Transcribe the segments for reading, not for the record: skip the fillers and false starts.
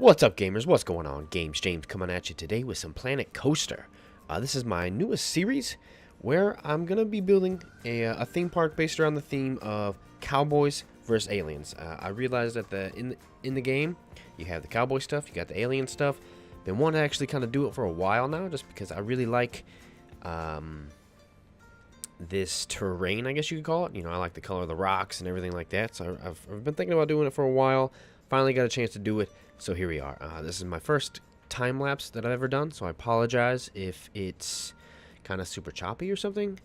What's up, gamers? What's going on? Games James coming at you today with some Planet Coaster. This is my newest series where I'm going to be building a theme park based around the theme of Cowboys versus aliens. I realized that in the game, you have the cowboy stuff, you got the alien stuff. Been wanting to actually kind of do it for a while now just because I really like this terrain, I guess you could call it. You know, I like the color of the rocks and everything like that. So I've been thinking about doing it for a while. Finally got a chance to do it. So here we are. This is my first time lapse that I've ever done, so I apologize if it's kind of super choppy or something.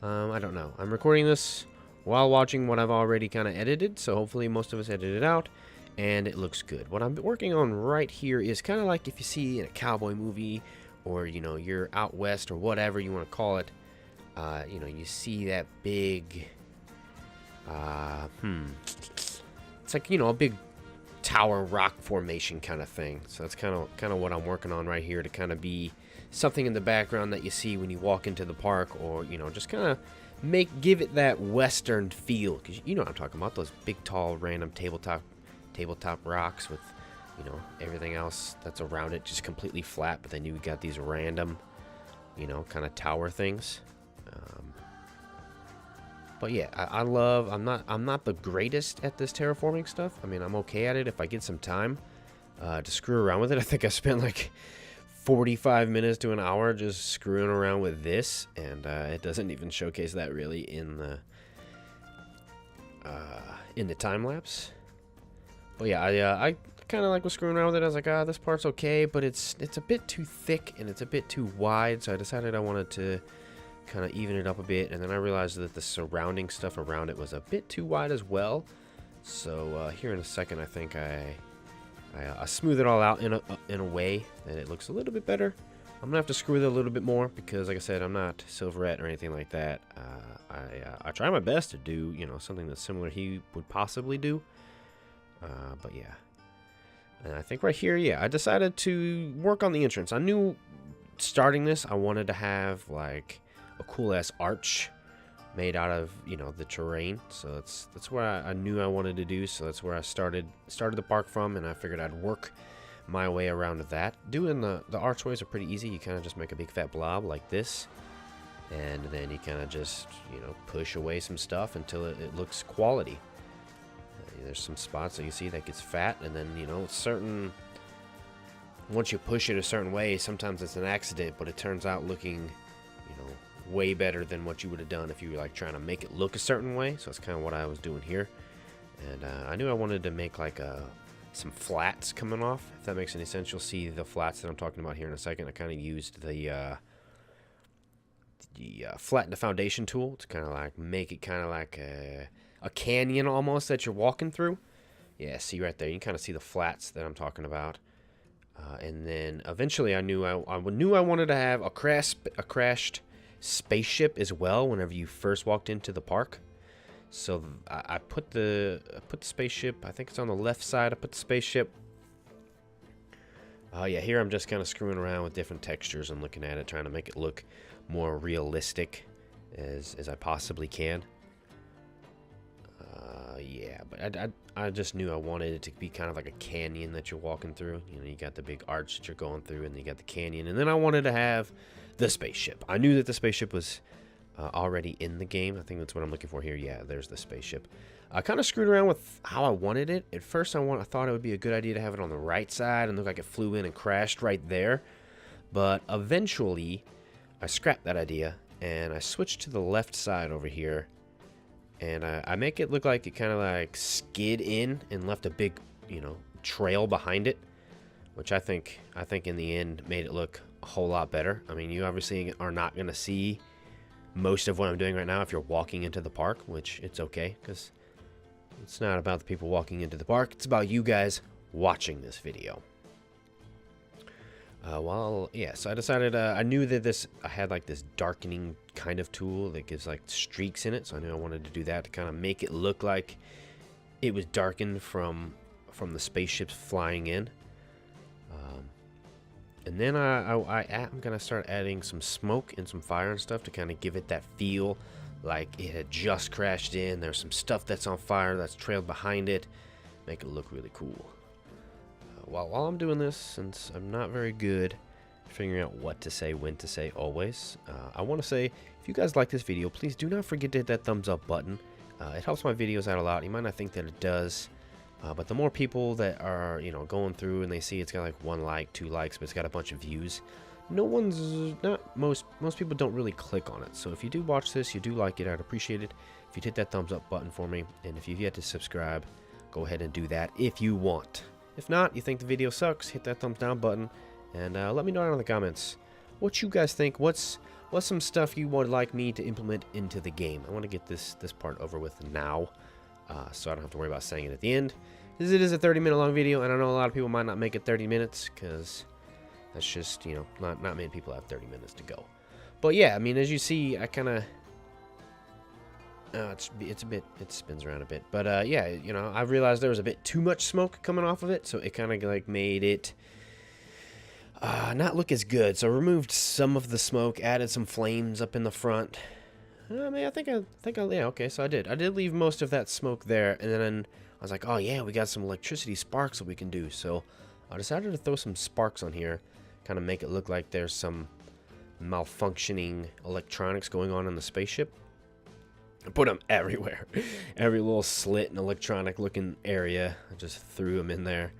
I don't know. I'm recording this while watching what I've already kind of edited, so hopefully most of us edited out, and it looks good. What I'm working on right here is kind of like if you see in a cowboy movie, or you know, you're out west or whatever you want to call it. You know, you see that big, it's like, you know, a big tower rock formation kind of thing. So that's kind of what I'm working on right here, to kind of be something in the background that you see when you walk into the park, or you know, just kind of give it that western feel, because you know what I'm talking about, those big tall random tabletop rocks with, you know, everything else that's around it just completely flat, but then you got these random, you know, kind of tower things. But yeah, I'm not the greatest at this terraforming stuff. I mean, I'm okay at it if I get some time to screw around with it. I think I spent like 45 minutes to an hour just screwing around with this, and it doesn't even showcase that really in the time lapse. But yeah, I kind of like was screwing around with it. I was like, this part's okay, but it's a bit too thick and it's a bit too wide, so I decided I wanted to kind of even it up a bit, and then I realized that the surrounding stuff around it was a bit too wide as well. So here in a second, I think I smooth it all out in a way that it looks a little bit better. I'm gonna have to screw with it a little bit more because, like I said, I'm not Silverette or anything like that. I try my best to do, you know, something that's similar he would possibly do. But yeah, and I think right here, yeah, I decided to work on the entrance. I knew starting this, I wanted to have like a cool ass arch made out of, you know, the terrain. So that's where I knew I wanted to do. So that's where I started the park from, and I figured I'd work my way around that. Doing the archways are pretty easy. You kind of just make a big fat blob like this, and then you kind of just, you know, push away some stuff until it looks quality. There's some spots that you see that gets fat, and then, you know, once you push it a certain way, sometimes it's an accident, but it turns out looking, you know, way better than what you would have done if you were like trying to make it look a certain way. So that's kind of what I was doing here, and I knew I wanted to make like some flats coming off, if that makes any sense. You'll see the flats that I'm talking about here in a second. I kind of used the flatten the foundation tool to kind of like make it kind of like a canyon almost that you're walking through. Yeah, see right there, you can kind of see the flats that I'm talking about. And then eventually I knew I wanted to have a crashed spaceship as well whenever you first walked into the park. So I put the spaceship, I think it's on the left side. I put the spaceship. Yeah, here I'm just kind of screwing around with different textures and looking at it, trying to make it look more realistic as I possibly can. Yeah, but I just knew I wanted it to be kind of like a canyon that you're walking through. You know, you got the big arch that you're going through, and you got the canyon, and then I wanted to have the spaceship. I knew that the spaceship was already in the game. I think that's what I'm looking for here. Yeah, there's the spaceship. I kind of screwed around with how I wanted it. At first, I thought it would be a good idea to have it on the right side and look like it flew in and crashed right there. But eventually, I scrapped that idea, and I switched to the left side over here. And I make it look like it kind of like skid in and left a big, you know, trail behind it, which I think in the end made it look a whole lot better. I mean, you obviously are not going to see most of what I'm doing right now if you're walking into the park, which it's okay, because it's not about the people walking into the park. It's about you guys watching this video. Well, yeah, so I decided, I knew that I had like this darkening kind of tool that gives like streaks in it, so I knew I wanted to do that to kind of make it look like it was darkened from the spaceships flying in. And then I'm gonna start adding some smoke and some fire and stuff to kind of give it that feel like it had just crashed in. There's some stuff that's on fire that's trailed behind it, make it look really cool. while I'm doing this, since I'm not very good at figuring out what to say, when to say, always, I want to say, if you guys like this video, please do not forget to hit that thumbs up button. It helps my videos out a lot. You might not think that it does, but the more people that are, going through and they see it's got like 1 like, 2 likes, but it's got a bunch of views, most people don't really click on it. So if you do watch this, you do like it, I'd appreciate it if you'd hit that thumbs up button for me. And if you've yet to subscribe, go ahead and do that if you want. If not, you think the video sucks, hit that thumbs down button, and let me know down in the comments what you guys think. What's some stuff you would like me to implement into the game? I want to get this part over with now, so I don't have to worry about saying it at the end, because it is a 30-minute long video, and I know a lot of people might not make it 30 minutes, because that's just, not many people have 30 minutes to go. But yeah, I mean, as you see, I kind of... it spins around a bit. But yeah, I realized there was a bit too much smoke coming off of it, so it kind of like made it not look as good. So I removed some of the smoke, added some flames up in the front. I mean, yeah, okay, so I did leave most of that smoke there, and then I was like, oh yeah, we got some electricity sparks that we can do. So I decided to throw some sparks on here, kind of make it look like there's some malfunctioning electronics going on in the spaceship. I put them everywhere. Every little slit and electronic looking area, I just threw them in there.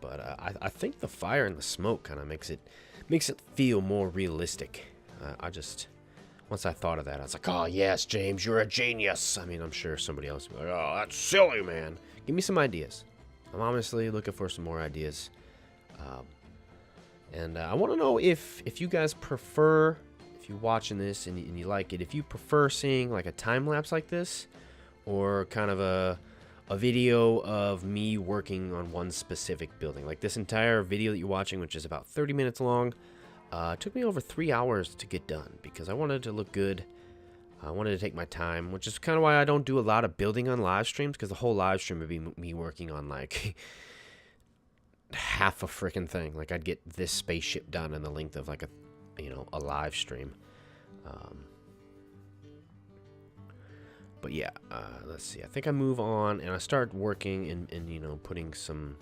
But I think the fire and the smoke kind of makes it feel more realistic. Once I thought of that, I was like, oh yes, James, you're a genius. I mean, I'm sure somebody else would be like, oh, that's silly, man. Give me some ideas. I'm honestly looking for some more ideas. And I want to know if you guys prefer, if you're watching this and you like it, if you prefer seeing like a time lapse like this, or kind of a video of me working on one specific building. Like this entire video that you're watching, which is about 30 minutes long, took me over 3 hours to get done because I wanted it to look good. I wanted to take my time, which is kind of why I don't do a lot of building on live streams, because the whole live stream would be me working on like half a freaking thing. Like I'd get this spaceship done in the length of like a live stream. But yeah, let's see. I think I move on and I start working and putting some.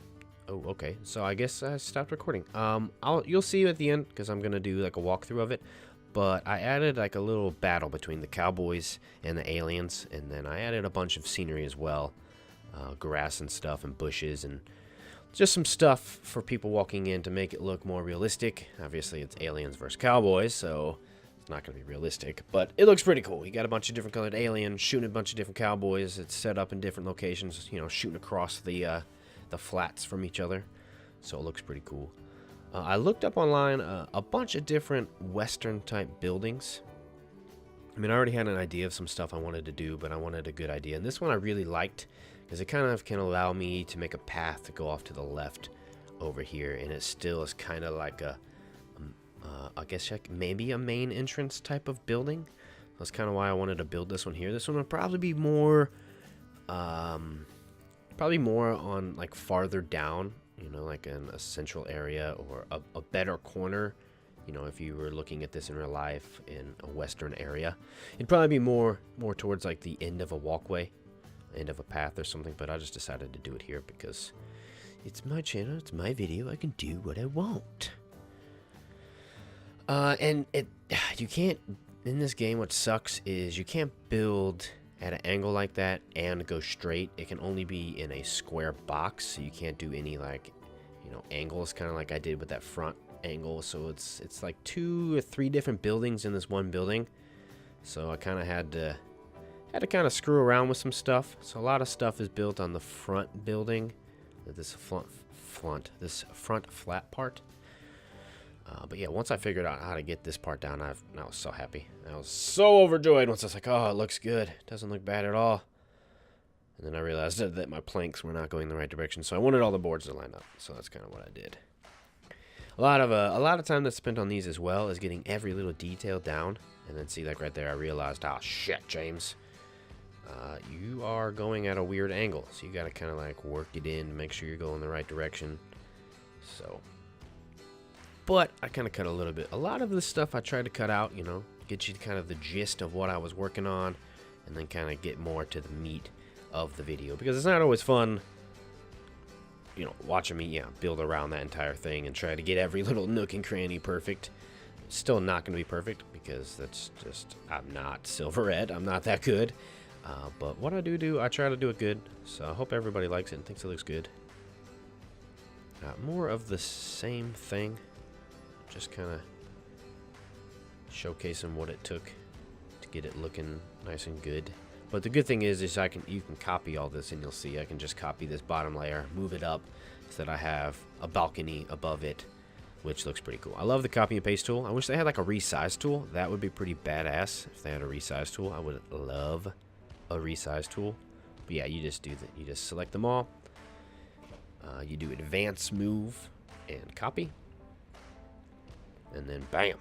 Oh, okay. So I guess I stopped recording. You'll see at the end, because I'm gonna do like a walkthrough of it. But I added like a little battle between the Cowboys and the aliens, and then I added a bunch of scenery as well, grass and stuff and bushes and just some stuff for people walking in to make it look more realistic. Obviously, it's aliens versus Cowboys, so it's not going to be realistic, but it looks pretty cool. You got a bunch of different colored aliens shooting a bunch of different Cowboys. It's set up in different locations, shooting across the flats from each other, so it looks pretty cool. I looked up online a bunch of different Western type buildings. I mean, I already had an idea of some stuff I wanted to do, but I wanted a good idea, and this one I really liked, because it kind of can allow me to make a path to go off to the left over here, and it still is kind of like I guess maybe a main entrance type of building. That's kind of why I wanted to build this one here. This one would probably be more, on like farther down, like in a central area or a better corner. If you were looking at this in real life in a western area, it'd probably be more towards like the end of a walkway, end of a path or something. But I just decided to do it here because it's my channel, it's my video, I can do what I want. And you can't, in this game, what sucks is you can't build at an angle like that and go straight. It can only be in a square box, so you can't do any like, angles, kind of like I did with that front angle. So it's like 2 or 3 different buildings in this one building. So I kind of had to kind of screw around with some stuff. So a lot of stuff is built on the front building, this front flat part. But yeah, once I figured out how to get this part down, I was so happy. I was so overjoyed once I was like, oh, it looks good. It doesn't look bad at all. And then I realized that my planks were not going in the right direction, so I wanted all the boards to line up. So that's kind of what I did. A lot of time that's spent on these as well is getting every little detail down. And then see, like right there, I realized, oh shit, James, you are going at a weird angle. So you got to kind of like work it in to make sure you're going the right direction. So, but I kind of cut a little bit. A lot of the stuff I tried to cut out, get you kind of the gist of what I was working on, and then kind of get more to the meat of the video, because it's not always fun you know, watching me, build around that entire thing and try to get every little nook and cranny perfect. Still not going to be perfect because that's just, I'm not Silver Ed. I'm not that good. But what I do, I try to do it good. So I hope everybody likes it and thinks it looks good. More of the same thing. Just kind of showcasing what it took to get it looking nice and good. But the good thing is you can copy all this, and you'll see I can just copy this bottom layer, move it up so that I have a balcony above it, which looks pretty cool. I love the copy and paste tool. I wish they had like a resize tool. That would be pretty badass if they had a resize tool. I would love a resize tool. But yeah, you just do that. You just select them all. You do advance move and copy. And then bam.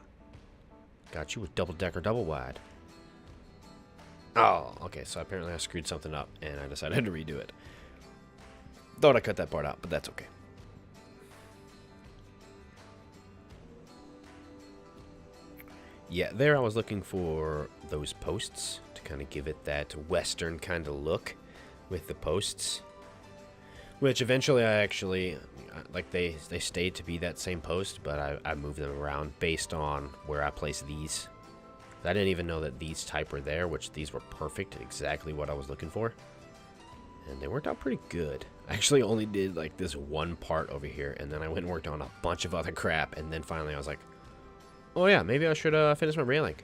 Got you with double decker, double wide. Oh, okay, so apparently I screwed something up, and I decided to redo it. Thought I cut that part out, but that's okay. Yeah, there I was looking for those posts to kind of give it that western kind of look with the posts. Which eventually I actually, like they stayed to be that same post, but I moved them around based on where I place these. I didn't even know that these type were there, which these were perfect, exactly what I was looking for. And they worked out pretty good. I actually only did like this one part over here, and then I went and worked on a bunch of other crap, and then finally I was like, oh yeah, maybe I should finish my railing.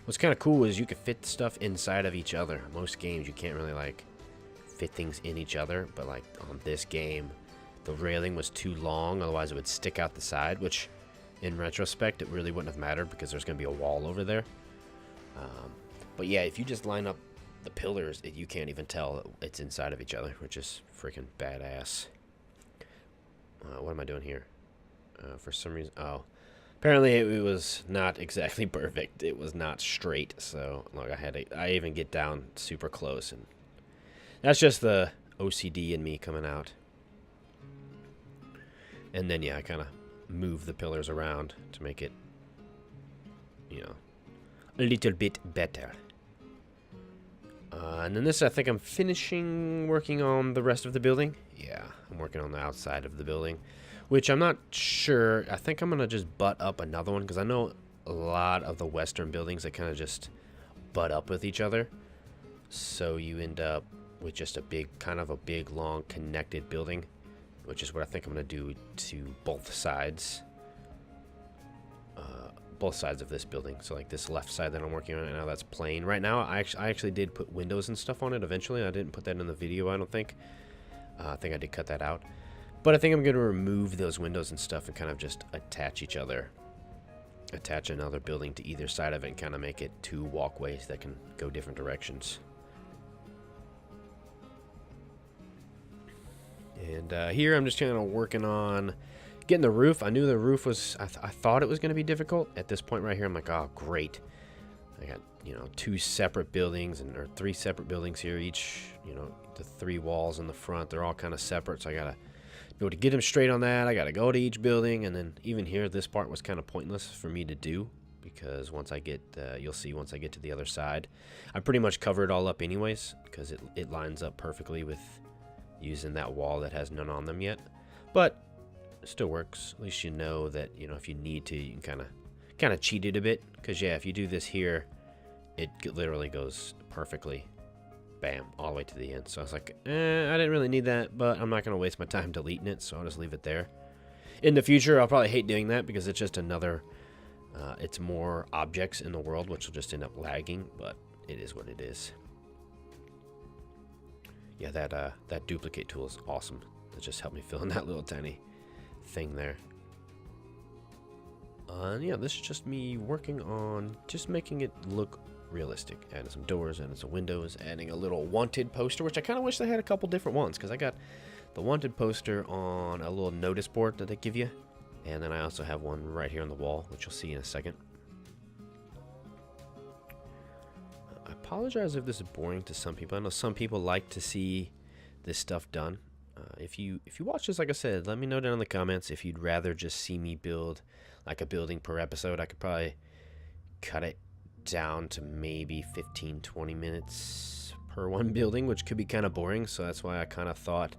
What's kind of cool is you can fit stuff inside of each other. Most games you can't really like fit things in each other, but like on this game, the railing was too long, otherwise it would stick out the side, which in retrospect, it really wouldn't have mattered because there's going to be a wall over there. But yeah, if you just line up the pillars, you can't even tell it's inside of each other, which is freaking badass. What am I doing here? For some reason, apparently it was not exactly perfect. It was not straight, so look, I even get down super close, and that's just the OCD in me coming out. And then yeah, I kind of move the pillars around to make it, you know, a little bit better. And then this, I think I'm working on the rest of the building. Yeah, I'm working on the outside of the building, which I'm not sure. I think I'm going to just butt up another one because I know a lot of the western buildings, they kind of just butt up with each other. So you end up with just a big, long connected building, which is what I think I'm going to do to both sides of this building. So like this left side that I'm working on right now, that's plain. Right now, I actually did put windows and stuff on it eventually. I didn't put that in the video, I don't think. I think I did cut that out. But I think I'm going to remove those windows and stuff and kind of just attach another building to either side of it and kind of make it two walkways that can go different directions. And here I'm just kind of working on getting the roof. I knew the roof was, I thought it was going to be difficult. At this point right here, I'm like, oh, great. I got, you know, two separate buildings or three separate buildings here. Each, you know, the three walls in the front, they're all kind of separate. So I got to be able to get them straight on that. I got to go to each building. And then even here, this part was kind of pointless for me to do because once I get, you'll see once I get to the other side, I pretty much cover it all up anyways because it lines up perfectly with using that wall that has none on them yet. But it still works. At least you know that, you know, if you need to, you can kind of cheat it a bit. Because yeah, if you do this here, it literally goes perfectly, bam, all the way to the end. So I was like, I didn't really need that, but I'm not going to waste my time deleting it, so I'll just leave it there. In the future, I'll probably hate doing that because it's just another, it's more objects in the world, which will just end up lagging, but it is what it is. Yeah, that duplicate tool is awesome. It just helped me fill in that little tiny thing there. And yeah, this is just me working on just making it look realistic. Adding some doors, adding some windows, adding a little wanted poster, which I kind of wish they had a couple different ones because I got the wanted poster on a little notice board that they give you. And then I also have one right here on the wall, which you'll see in a second. I apologize if this is boring to some people. I know some people like to see this stuff done. If you watch this, like I said, let me know down in the comments if you'd rather just see me build like a building per episode. I could probably cut it down to maybe 15-20 minutes per one building, which could be kind of boring. So that's why I kind of thought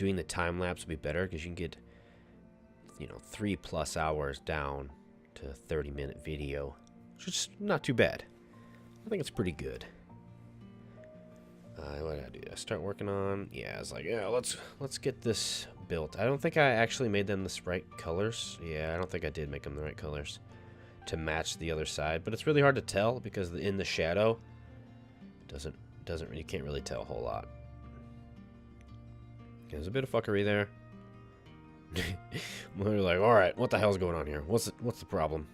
doing the time lapse would be better because you can get, 3+ hours down to a 30-minute video, which is not too bad. I think it's pretty good. What did I do? I start working on. Yeah, I was like, yeah, let's get this built. I don't think I actually made them the right colors. Yeah, I don't think I did make them the right colors to match the other side, but it's really hard to tell because in the shadow, you can't really tell a whole lot. There's a bit of fuckery there. We're like, all right, what the hell's going on here? What's the problem?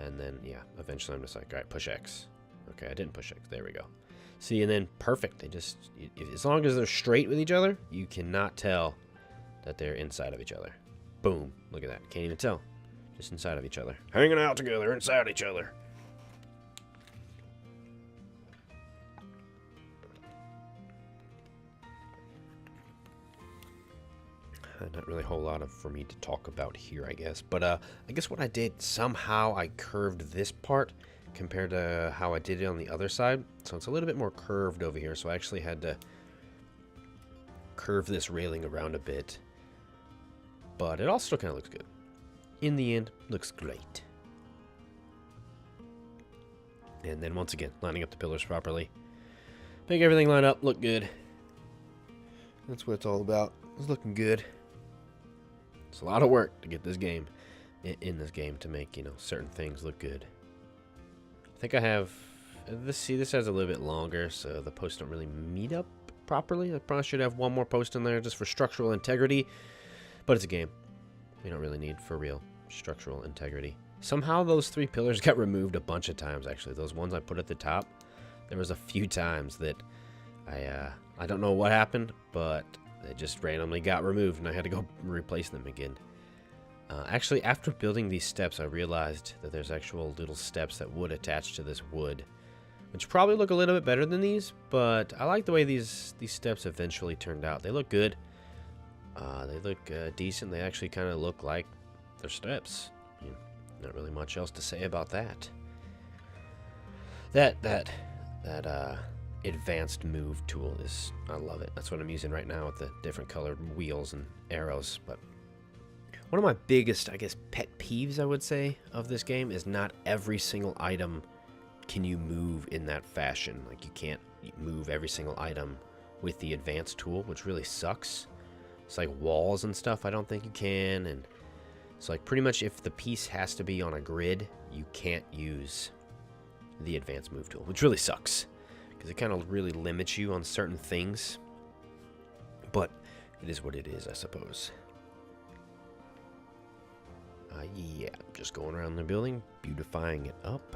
And then, yeah, eventually I'm just like, all right, push X. Okay, I didn't push X. There we go. See, and then perfect. They just, as long as they're straight with each other, you cannot tell that they're inside of each other. Boom. Look at that. Can't even tell. Just inside of each other. Hanging out together inside each other. Not really a whole lot for me to talk about here, I guess. But I guess what I did, somehow I curved this part compared to how I did it on the other side. So it's a little bit more curved over here. So I actually had to curve this railing around a bit. But it all still kind of looks good. In the end, looks great. And then once again, lining up the pillars properly. Make everything line up, look good. That's what it's all about. It's looking good. It's a lot of work to get this game, in this game, to make, certain things look good. I think I have, this has a little bit longer, so the posts don't really meet up properly. I probably should have one more post in there just for structural integrity, but it's a game. We don't really need, for real, structural integrity. Somehow those 3 pillars got removed a bunch of times, actually. Those ones I put at the top, there was a few times that I don't know what happened, but they just randomly got removed, and I had to go replace them again. Actually, after building these steps, I realized that there's actual little steps that would attach to this wood, which probably look a little bit better than these, but I like the way these steps eventually turned out. They look good. They look decent. They actually kind of look like they're steps. Not really much else to say about that. That advanced move tool is, I love it. That's what I'm using right now with the different colored wheels and arrows. But one of my biggest, I guess, pet peeves, I would say, of this game is not every single item can you move in that fashion. Like, you can't move every single item with the advanced tool, which really sucks. It's like walls and stuff, I don't think you can. And it's like pretty much if the piece has to be on a grid, you can't use the advanced move tool, which really sucks, because it kind of really limits you on certain things. But it is what it is, I suppose. Yeah, just going around the building, beautifying it up.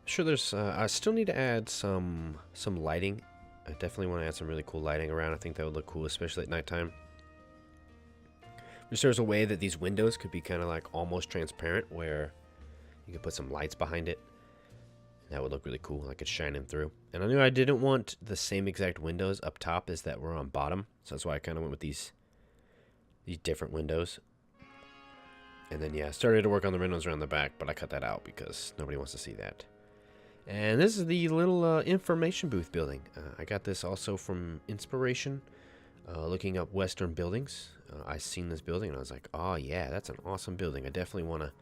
Sure, there's. I still need to add some lighting. I definitely want to add some really cool lighting around. I think that would look cool, especially at nighttime. There's a way that these windows could be kind of like almost transparent, where you could put some lights behind it. That would look really cool. I could shine them through. And I knew I didn't want the same exact windows up top as that were on bottom, so that's why I kind of went with these different windows. And then yeah, I started to work on the windows around the back, but I cut that out because nobody wants to see that. And this is the little information booth building. I got this also from inspiration, looking up Western buildings. I seen this building and I was like, oh yeah, that's an awesome building. I definitely want to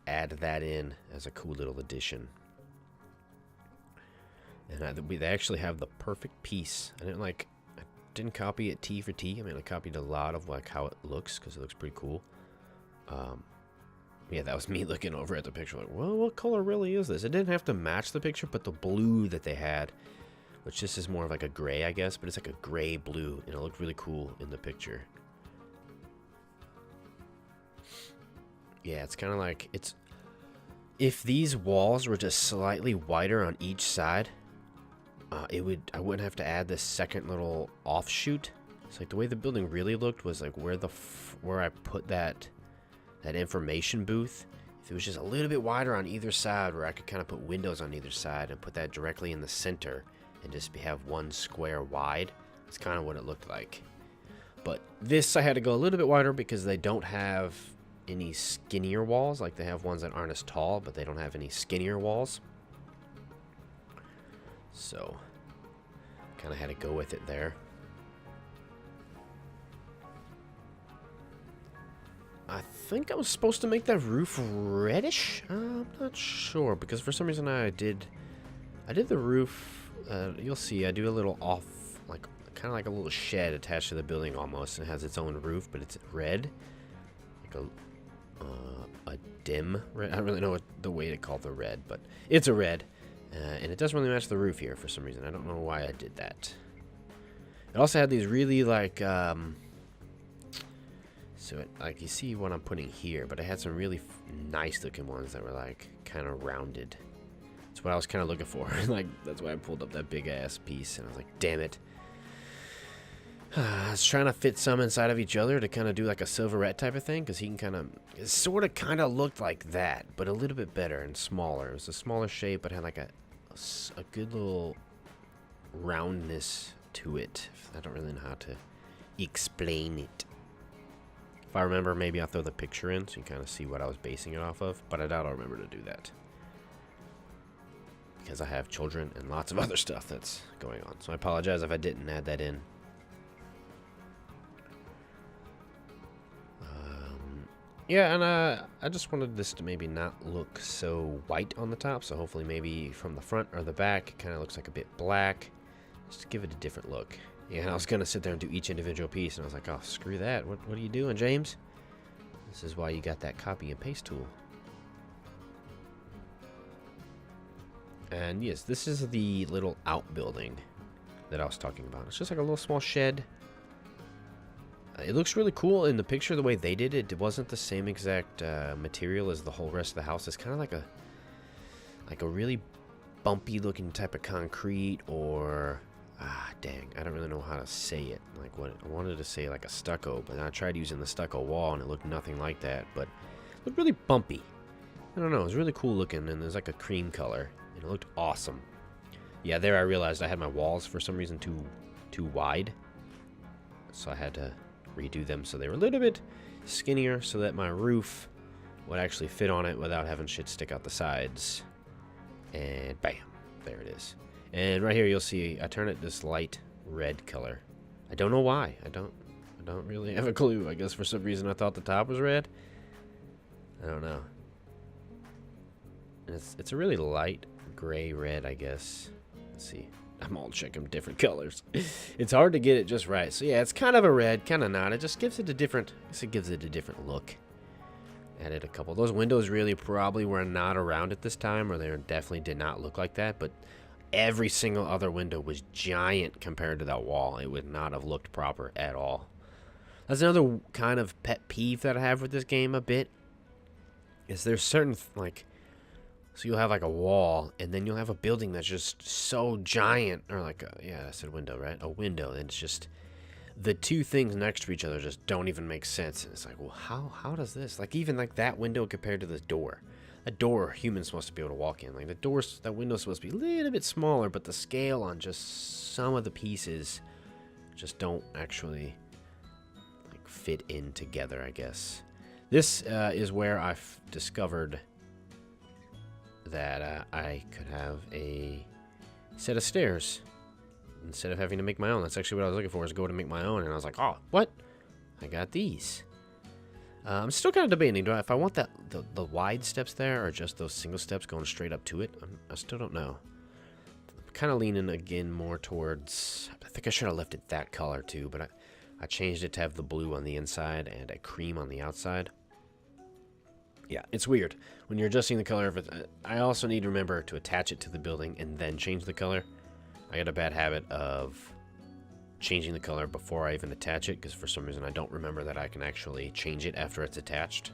add that in as a cool little addition. And they actually have the perfect piece. I didn't copy it T for T. I mean, I copied a lot of like how it looks, because it looks pretty cool. Yeah, that was me looking over at the picture like, well, what color really is this? It didn't have to match the picture, but the blue that they had, which this is more of like a gray, I guess, but it's like a gray blue, and it looked really cool in the picture. Yeah, it's kind of like, if these walls were just slightly wider on each side, I wouldn't have to add this second little offshoot. It's like the way the building really looked was like where I put that information booth. If it was just a little bit wider on either side, where I could kind of put windows on either side and put that directly in the center and just have one square wide, it's kind of what it looked like. But this I had to go a little bit wider because they don't have any skinnier walls. Like, they have ones that aren't as tall, but they don't have any skinnier walls. So, kind of had to go with it there. I think I was supposed to make that roof reddish. I'm not sure, because for some reason I did the roof. You'll see I do a little off, like kind of like a little shed attached to the building almost. It has its own roof, but it's red, like a dim red. I don't really know what the way to call the red, but it's a red, and it doesn't really match the roof here for some reason. I don't know why I did that. It also had these really like so it, like you see what I'm putting here, but I had some really nice looking ones that were like kind of rounded. That's what I was kind of looking for. Like, that's why I pulled up that big ass piece, and I was like, damn it. I was trying to fit some inside of each other to kind of do like a silverette type of thing, because he can kind of, it sort of kind of looked like that, but a little bit better and smaller. It was a smaller shape, but had like a good little roundness to it. I don't really know how to explain it. If I remember, maybe I'll throw the picture in so you kind of see what I was basing it off of, but I doubt I'll remember to do that, because I have children and lots of other stuff that's going on. So I apologize if I didn't add that in. Yeah, and I just wanted this to maybe not look so white on the top, so hopefully maybe from the front or the back it kind of looks like a bit black, just to give it a different look. Yeah, and I was going to sit there and do each individual piece, and I was like, oh, screw that. What are you doing, James? This is why you got that copy and paste tool. And yes, this is the little outbuilding that I was talking about. It's just like a little small shed. It looks really cool in the picture the way they did it. It wasn't the same exact material as the whole rest of the house. It's kind of like a really bumpy looking type of concrete, or dang, I don't really know how to say it. Like, what I wanted to say, like a stucco, but I tried using the stucco wall and it looked nothing like that. But it looked really bumpy. I don't know. It was really cool looking, and there's like a cream color, and it looked awesome. Yeah, there I realized I had my walls for some reason too wide, so I had to redo them so they were a little bit skinnier, so that my roof would actually fit on it without having shit stick out the sides. And bam, there it is. And right here you'll see I turn it this light red color. I don't know why. I don't really have a clue. I guess for some reason I thought the top was red. I don't know. And it's a really light gray red, I guess. Let's see. I'm all checking different colors. It's hard to get it just right. So yeah, it's kind of a red, kind of not. It just gives it a different, I guess it gives it a different look. Added a couple. Those windows really probably were not around at this time, or they definitely did not look like that, but every single other window was giant compared to that wall. It would not have looked proper at all. That's another kind of pet peeve that I have with this game a bit. Is there's certain, like, so you'll have like a wall, and then you'll have a building that's just so giant, or like yeah, I said window, right? A window, and it's just the two things next to each other just don't even make sense. And it's like, well, how does this, like, even like that window compared to the door? A door humans supposed to be able to walk in. Like, the doors, that window's supposed to be a little bit smaller, but the scale on just some of the pieces just don't actually like fit in together, I guess. This is where I've discovered that I could have a set of stairs instead of having to make my own. That's actually what I was looking for, is go to make my own, and I was like, oh, what? I got these. I'm still kind of debating, if I want that the wide steps there, or just those single steps going straight up to it. I still don't know. I'm kind of leaning again more towards, I think I should have left it that color too, but I changed it to have the blue on the inside and a cream on the outside. Yeah, it's weird when you're adjusting the color of it. I also need to remember to attach it to the building and then change the color. I got a bad habit of changing the color before I even attach it, because for some reason I don't remember that I can actually change it after it's attached.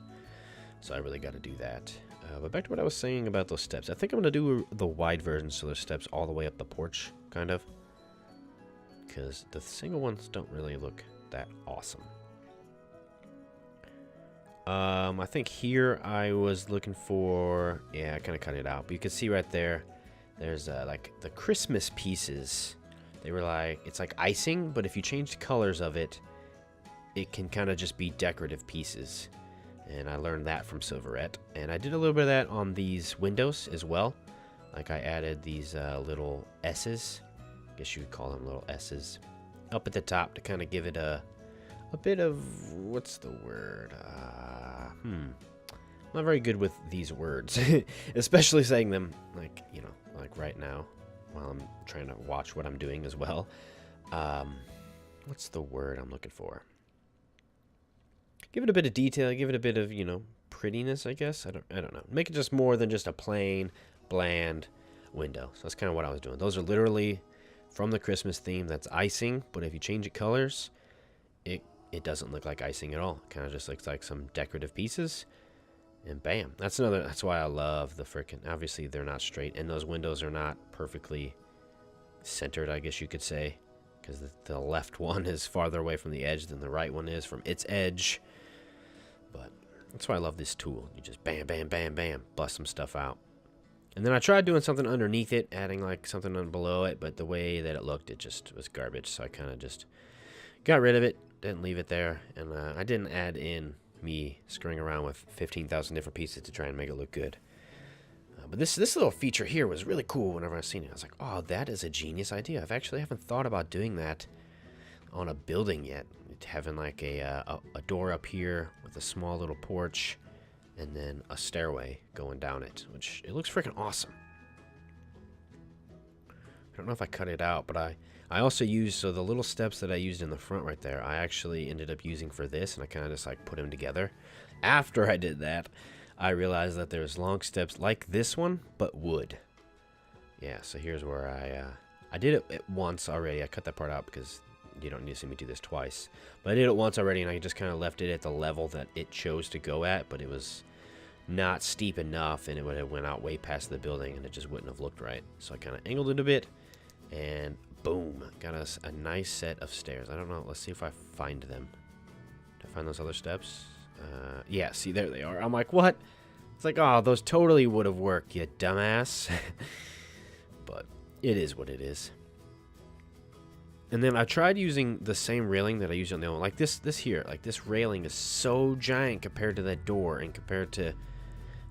So I really got to do that. But back to what I was saying about those steps. I think I'm going to do the wide version, so there's steps all the way up the porch, kind of. Because the single ones don't really look that awesome. I think here I was looking for, yeah, I kind of cut it out, but you can see right there, there's like the Christmas pieces. They were like, it's like icing, but if you change the colors of it, it can kind of just be decorative pieces. and I learned that from Silverette. And I did a little bit of that on these windows as well. Like I added these little S's, I guess you would call them little S's, up at the top to kind of give it a bit of, what's the word? I'm not very good with these words, especially saying them like, you know, like right now while I'm trying to watch what I'm doing as well. What's the word I'm looking for? Give it a bit of detail, give it a bit of, you know, prettiness, I guess. I don't know. Make it just more than just a plain, bland window. So that's kind of what I was doing. Those are literally from the Christmas theme. That's icing, but if you change it colors, it doesn't look like icing at all. It kind of just looks like some decorative pieces. And bam. That's why I love the frickin', obviously they're not straight, and those windows are not perfectly centered, I guess you could say, because the left one is farther away from the edge than the right one is from its edge. But that's why I love this tool. You just bam, bam, bam, bam, bust some stuff out. And then I tried doing something underneath it, adding like something below it, but the way that it looked, it just was garbage. So I kind of just got rid of it, didn't leave it there, and I didn't add in me screwing around with 15,000 different pieces to try and make it look good. But this little feature here was really cool whenever I seen it. I was like, oh, that is a genius idea. I haven't thought about doing that on a building yet. Having like a door up here with a small little porch and then a stairway going down it, which it looks freaking awesome. I don't know if I cut it out, but I also used, so the little steps that I used in the front right there, I actually ended up using for this, and I kind of just like put them together. After I did that, I realized that there's long steps like this one, but wood. Yeah, so here's where I did it once already. I cut that part out because you don't need to see me do this twice. But I did it once already, and I just kind of left it at the level that it chose to go at, but it was not steep enough, and it would have went out way past the building, and it just wouldn't have looked right. So I kind of angled it a bit, and boom, got us a nice set of stairs. I don't know, let's see if I find them. Did I find those other steps? Yeah, see, there they are. I'm like, what? It's like, oh, those totally would have worked, you dumbass. But it is what it is. And then I tried using the same railing that I used on the other one. Like this here, like this railing is so giant compared to that door, and compared to,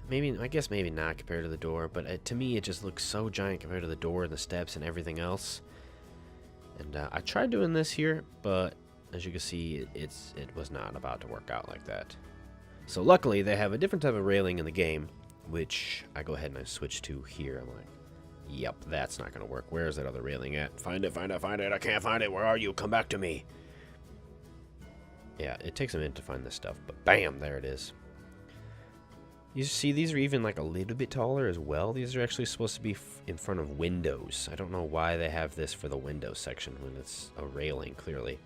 maybe, I guess maybe not compared to the door, but to me it just looks so giant compared to the door and the steps and everything else. And I tried doing this here, but as you can see, it was not about to work out like that. So luckily, they have a different type of railing in the game, which I go ahead and I switch to here. I'm like, yep, that's not going to work. Where is that other railing at? Find it, find it, find it. I can't find it. Where are you? Come back to me. Yeah, it takes a minute to find this stuff, but bam, there it is. You see, these are even like a little bit taller as well. These are actually supposed to be in front of windows. I don't know why they have this for the window section when it's a railing, clearly.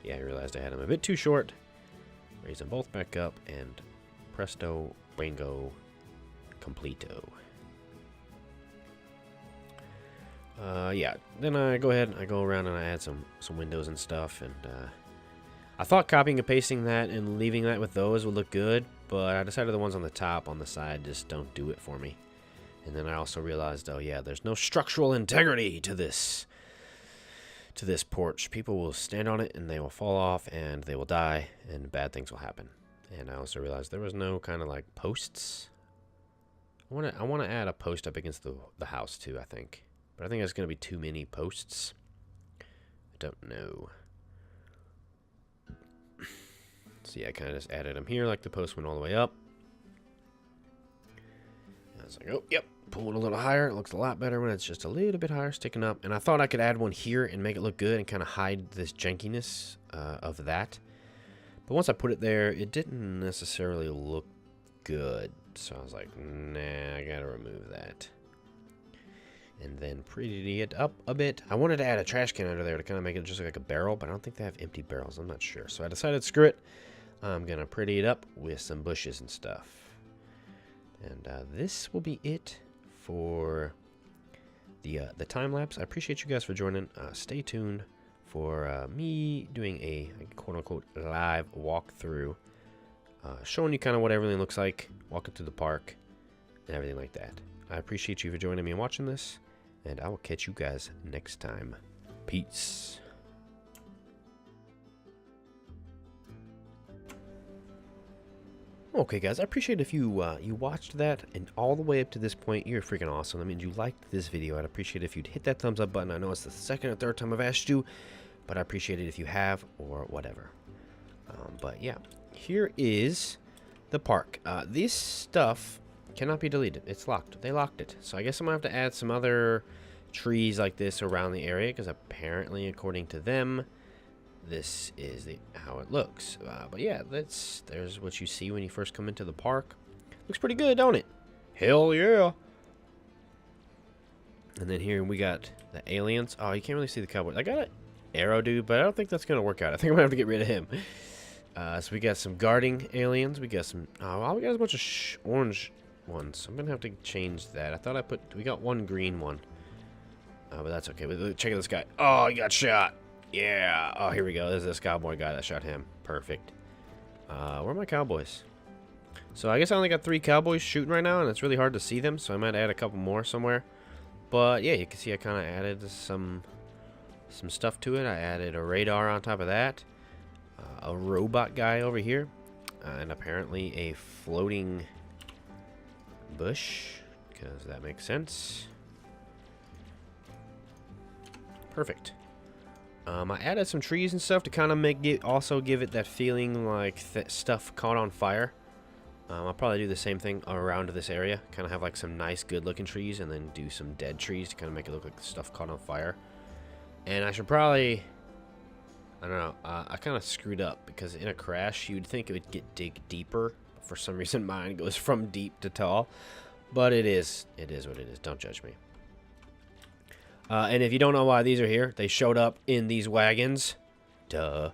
Yeah, I realized I had them a bit too short. Raise them both back up, and presto, bingo, completo. Yeah, then I go ahead and I go around and I add some windows and stuff, and I thought copying and pasting that and leaving that with those would look good, but I decided the ones on the top, on the side, just don't do it for me. And then I also realized, oh yeah, there's no structural integrity to this porch. People will stand on it and they will fall off and they will die and bad things will happen. And I also realized there was no kind of like posts. I want to add a post up against the house too, I think. But I think there's going to be too many posts. I don't know. So yeah, I kind of just added them here, like the post went all the way up. I was like, oh, yep, pull it a little higher. It looks a lot better when it's just a little bit higher, sticking up. And I thought I could add one here and make it look good and kind of hide this jankiness of that. But once I put it there, it didn't necessarily look good. So I was like, nah, I gotta remove that. And then pretty it up a bit. I wanted to add a trash can under there to kind of make it just look like a barrel, but I don't think they have empty barrels. I'm not sure. So I decided, screw it. I'm going to pretty it up with some bushes and stuff. And this will be it for the time lapse. I appreciate you guys for joining. Stay tuned for me doing a quote-unquote live walkthrough, showing you kind of what everything looks like, walking through the park, and everything like that. I appreciate you for joining me and watching this, and I will catch you guys next time. Peace. Okay, guys, I appreciate if you you watched that and all the way up to this point. You're freaking awesome. That means you liked this video. I'd appreciate it if you'd hit that thumbs up button. I know it's the second or third time I've asked you, but I appreciate it if you have or whatever. But yeah, here is the park. This stuff cannot be deleted. It's locked. They locked it. So I guess I'm going to have to add some other trees like this around the area, because apparently, according to them, this is how it looks. But yeah, there's what you see when you first come into the park. Looks pretty good, don't it? Hell yeah. And then here we got the aliens. Oh, you can't really see the Cowboys. I got an arrow dude, but I don't think that's going to work out. I think I'm going to have to get rid of him. So we got some guarding aliens. We got some... Oh, well, we got a bunch of orange ones. I'm going to have to change that. I thought we got one green one. But that's okay. Check out this guy. Oh, he got shot. Yeah. Oh, here we go. There's this cowboy guy that shot him. Perfect. Where are my cowboys? So I guess I only got 3 cowboys shooting right now, and it's really hard to see them, so I might add a couple more somewhere. But yeah, you can see I kind of added some stuff to it. I added a radar on top of that, a robot guy over here, and apparently a floating bush, because that makes sense. Perfect. I added some trees and stuff to kind of also give it that feeling like stuff caught on fire. I'll probably do the same thing around this area. Kind of have like some nice, good-looking trees, and then do some dead trees to kind of make it look like the stuff caught on fire. And I should probably... I don't know. I kind of screwed up, because in a crash, you'd think it would dig deeper. For some reason, mine goes from deep to tall. But it is. It is what it is. Don't judge me. And if you don't know why these are here, they showed up in these wagons. Duh.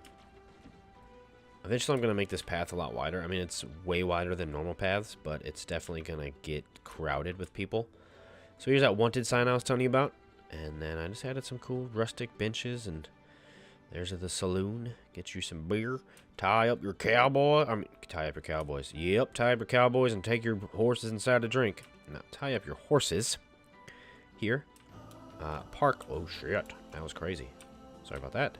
Eventually, I'm going to make this path a lot wider. I mean, it's way wider than normal paths, but it's definitely going to get crowded with people. So here's that wanted sign I was telling you about. And then I just added some cool rustic benches, and there's the saloon. Get you some beer. Tie up your cowboys. Yep, tie up your cowboys and take your horses inside to drink. Now, tie up your horses here. Park. Oh, shit. That was crazy. Sorry about that.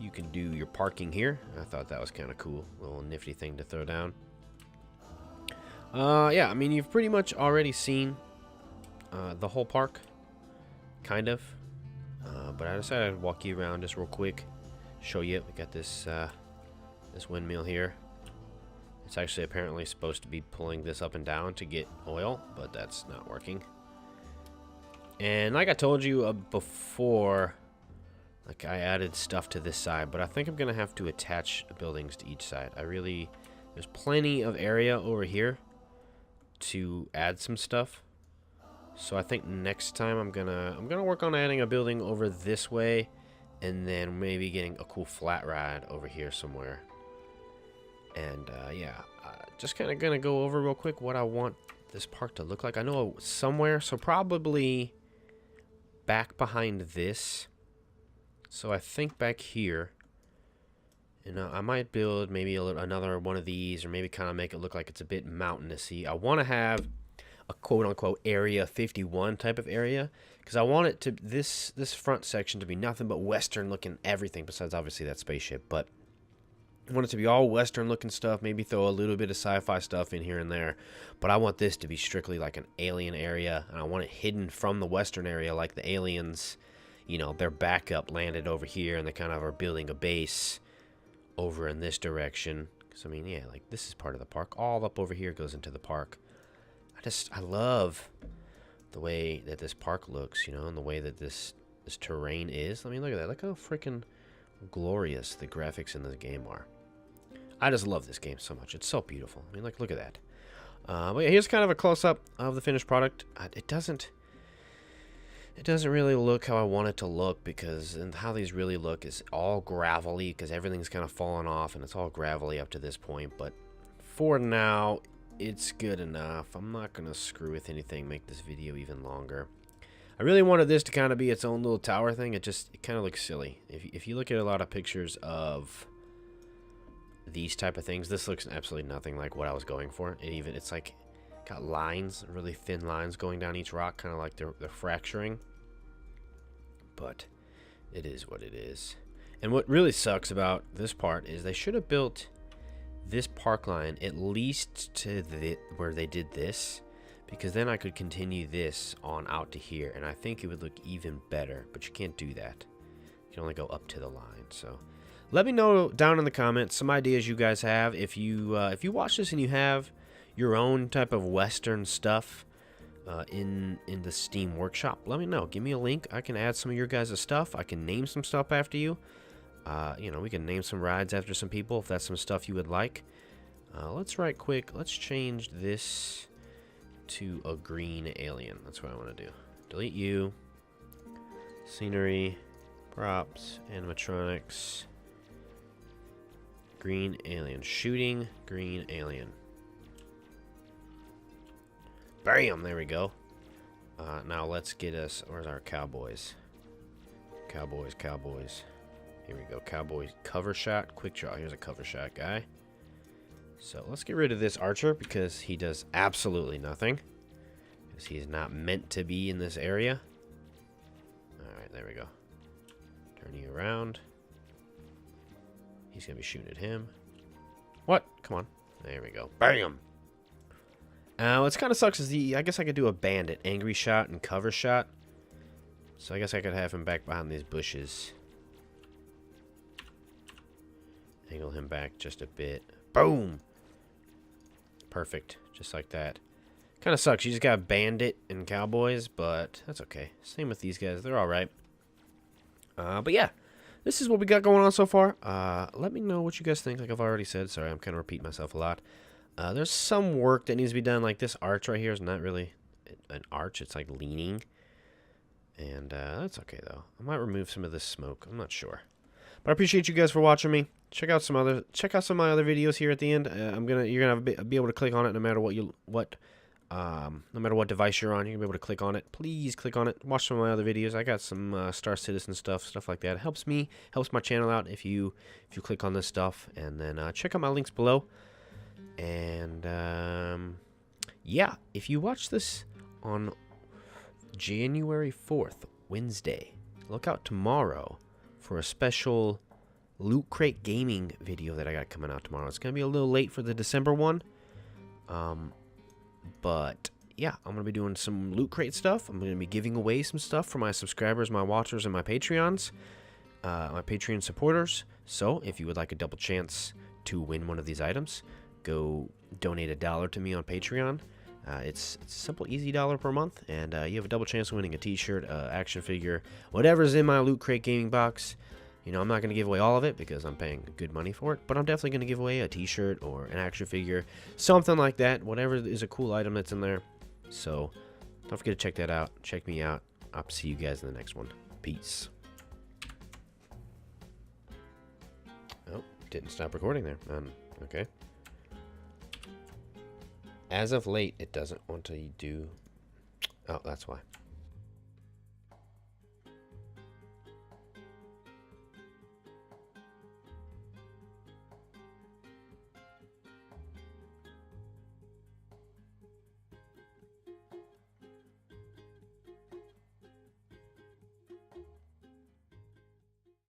You can do your parking here. I thought that was kind of cool. Little nifty thing to throw down. Yeah, I mean, you've pretty much already seen the whole park. Kind of. But I decided I'd walk you around just real quick. Show you. We got this, this windmill here. It's actually apparently supposed to be pulling this up and down to get oil, but that's not working. And like I told you before, like I added stuff to this side, but I think I'm going to have to attach buildings to each side. There's plenty of area over here to add some stuff. So I think next time I'm gonna work on adding a building over this way, and then maybe getting a cool flat ride over here somewhere. And yeah, just kind of gonna go over real quick what I want this park to look like. I know somewhere, so probably back behind this. So I think back here, you know, I might build maybe another one of these, or maybe kind of make it look like it's a bit mountainousy. I want to have a quote-unquote Area 51 type of area, because I want it to this front section to be nothing but Western-looking everything, besides obviously that spaceship. But I want it to be all Western-looking stuff. Maybe throw a little bit of sci-fi stuff in here and there. But I want this to be strictly like an alien area, and I want it hidden from the Western area, like the aliens. You know, their backup landed over here, and they kind of are building a base over in this direction. Because, I mean, yeah, like, this is part of the park. All up over here goes into the park. I love the way that this park looks, you know, and the way that this terrain is. I mean, look at that. Look how freaking glorious the graphics in this game are. I just love this game so much. It's so beautiful. I mean, like, look at that. But yeah, here's kind of a close-up of the finished product. It doesn't really look how I want it to look, because how these really look is all gravelly, because everything's kind of fallen off, and it's all gravelly up to this point. But for now, it's good enough. I'm not going to screw with anything, make this video even longer. I really wanted this to kind of be its own little tower thing. It kind of looks silly. If you look at a lot of pictures of these type of things, this looks absolutely nothing like what I was going for. It's like got lines, really thin lines going down each rock, kind of like they're fracturing. But it is what it is. And what really sucks about this part is they should have built this park line at least to where they did this, because then I could continue this on out to here, and I think it would look even better. But you can't do that. You can only go up to the line. So let me know down in the comments some ideas you guys have. If you watch this and you have your own type of Western stuff in the Steam Workshop, let me know. Give me a link. I can add some of your guys' stuff. I can name some stuff after you. You know, we can name some rides after some people if that's some stuff you would like. Let's right quick. Let's change this to a green alien. That's what I want to do. Delete you. Scenery, props, animatronics. Green alien. Shooting, green alien. Bam! There we go. Now let's get us... Where's our Cowboys? Cowboys. Here we go. Cowboys cover shot. Quick draw. Here's a cover shot guy. So let's get rid of this archer because he does absolutely nothing. Because he's not meant to be in this area. Alright, there we go. Turn you around. He's going to be shooting at him. What? Come on. There we go. Bam! What's kind of sucks is I guess I could do a bandit. Angry shot and cover shot. So I guess I could have him back behind these bushes. Angle him back just a bit. Boom! Perfect. Just like that. Kind of sucks. You just got Bandit and Cowboys, but that's okay. Same with these guys. They're alright. But yeah. This is what we got going on so far. Let me know what you guys think. Like I've already said. Sorry, I'm kind of repeating myself a lot. There's some work that needs to be done. Like this arch right here is not really an arch. It's like leaning. And that's okay, though. I might remove some of this smoke. I'm not sure. But I appreciate you guys for watching me. Check out some of my other videos here at the end. You're gonna be able to click on it no matter what device you're on. You're gonna be able to click on it. Please click on it. Watch some of my other videos. I got some Star Citizen stuff like that. It helps me, helps my channel out if you click on this stuff. And then check out my links below. And yeah, if you watch this on January 4th, Wednesday, look out tomorrow for a special Loot Crate Gaming video that I got coming out tomorrow. It's going to be a little late for the December one. But yeah, I'm going to be doing some Loot Crate stuff. I'm going to be giving away some stuff for my subscribers, my watchers, and my Patreons, my Patreon supporters. So if you would like a double chance to win one of these items, go donate $1 to me on Patreon. It's a simple, easy $1 per month, and you have a double chance of winning a t-shirt, action figure, whatever's in my Loot Crate Gaming box. You know, I'm not going to give away all of it because I'm paying good money for it, but I'm definitely going to give away a t-shirt or an action figure, something like that, whatever is a cool item that's in there. So don't forget to check that out. Check me out. I'll see you guys in the next one. Peace. Oh, didn't stop recording there. Okay. As of late, it doesn't want to do... Oh, that's why.